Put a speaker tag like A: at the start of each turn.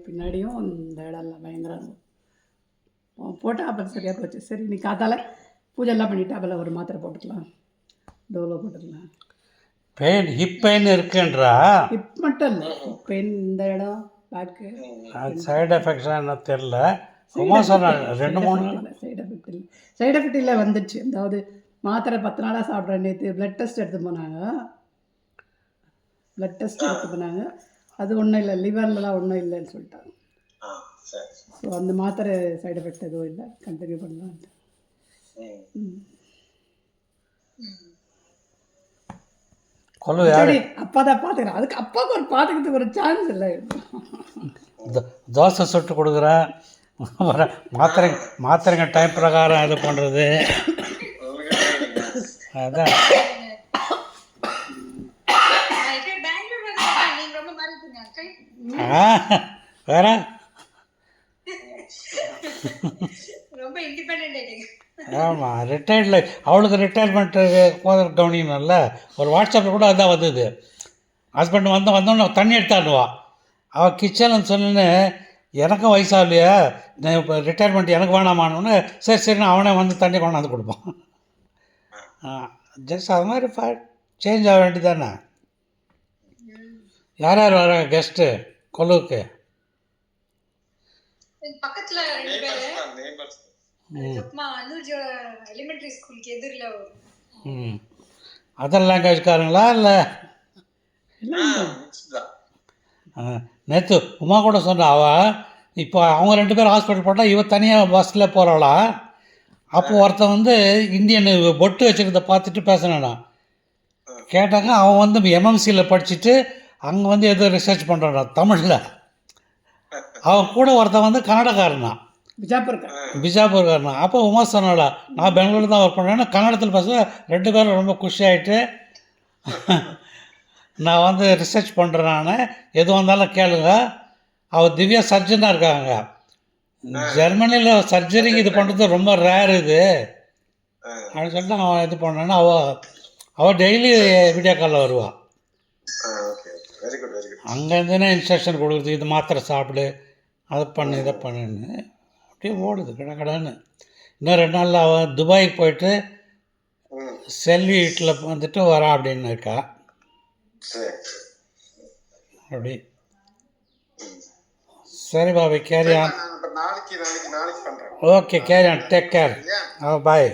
A: பின்னாடியும் இந்த இடம்லாம் பயங்கரம் போட்டால் அப்புறம் சரியாக போச்சு. சரி நீ காத்தால பூஜைலாம் பண்ணிவிட்டு அப்புறம் ஒரு மாத்திரை போட்டுக்கலாம், டோலோ போட்டுக்கலாம்.
B: பெயின் ஹிப் பெயின் இருக்குன்றா.
A: ஹிப் மட்டும் இல்லை, ஹிப் பெயின் இந்த இடம் பேக்கு.
B: அது சைடு எஃபெக்ட்ஸாக என்ன தெரில. சும்மா சொன்னாங்க 2-3
A: சைடு எஃபெக்ட் இல்லை வந்துடுச்சு. அதாவது மாத்திரை 10 நாளாக சாப்பிட்றேன். நேற்று ப்ளட் டெஸ்ட் எடுத்து போனாங்க. அது ஒன்றும் இல்லை, லிவர்லலாம் ஒன்றும் இல்லைன்னு சொல்லிட்டாங்க. ஸோ அந்த மாத்திரை சைடு எஃபெக்ட் எதுவும் இல்லை, கண்டினியூ பண்ணலான்ட்டு. அப்பா தான் பார்த்துக்கிறேன். அதுக்கு அப்பாவுக்கு ஒரு பார்த்துக்கிறதுக்கு ஒரு சான்ஸ் இல்லை.
B: தோசை சுட்டு கொடுக்குறேன், மாத்திரைங்க டைம் பிரகாரம் இது பண்ணுறது. அதான் வேற ஆமாம். Retired life. அவளுக்கு ரிட்டையர்மெண்ட்டு போதற்கு கவனிக்கணும்ல. ஒரு வாட்ஸ்அப்பில் கூட அதான் வந்தது. ஹஸ்பண்ட் வந்தோடனே தண்ணி எடுத்தாடுவா. அவள் கிச்சன் சொன்னு எனக்கும் வயசாகலையா, நான் இப்போ ரிட்டையர்மெண்ட் எனக்கு வேணாமான்னு. சரி நான் அவனே வந்து தண்ணி கொண்டாந்து கொடுப்பான். ஜஸ்ட் அது மாதிரி சேஞ்ச் ஆக வேண்டியதானே. யார் யார் வர கெஸ்ட்டு கொலுவுக்கு?
C: பக்கத்துல
B: அதர் லாங்குவேஜ்காரங்களா இல்லை? நேற்று உமா கூட சொன்னா அவள். இப்போ அவங்க 2 பேரும் ஹாஸ்பிட்டல் போட்டால் இவ தனியாக பஸ்ஸில் போகிறாளா. அப்போது ஒருத்தன் வந்து இந்தியன் பொட்டு வச்சுக்கிறத பார்த்துட்டு பேசினானா. கேட்டாங்க அவன் வந்து எம்எம்சியில் படிச்சுட்டு அங்கே வந்து எதோ ரிசர்ச் பண்ணுறான் தமிழில். அவன் கூட ஒருத்தன் வந்து கன்னடக்காரனா, பிஜாப்பூர்காரனா. அப்போ உமா சொன்னாளா, நான் பெங்களூர் தான் ஒர்க் பண்ணுறேன்னா கன்னடத்தில் பேச 2 பேரும் ரொம்ப குஷியாகிட்டு நான் வந்து ரிசர்ச் பண்ணுறேன், நான் எது வந்தாலும் கேளுங்க. அவள் திவ்யா சர்ஜனாக இருக்காங்க. ஜெர்மனியில் சர்ஜரிக்கு இது பண்ணுறது ரொம்ப ரேர் இது அப்படின்னு சொல்லிட்டு அவன் இது பண்ணான்னா அவள் டெய்லி வீடியோ காலில் வருவாள். அங்கேருந்துனே இன்ஸ்ட்ரக்ஷன் கொடுக்குறது, இது மாத்திரை சாப்பிடு, அதை பண்ணு, இதை பண்ணுன்னு அப்படியே ஓடுது கடான்னு. இன்னும் 2 நாளில் அவள் துபாய்க்கு போயிட்டு செல்வி வீட்டில் வந்துட்டு வரா அப்படின்னு இருக்கா. அப்படி சரி Bobby, carry on. Okay, carry on, take care. Bye.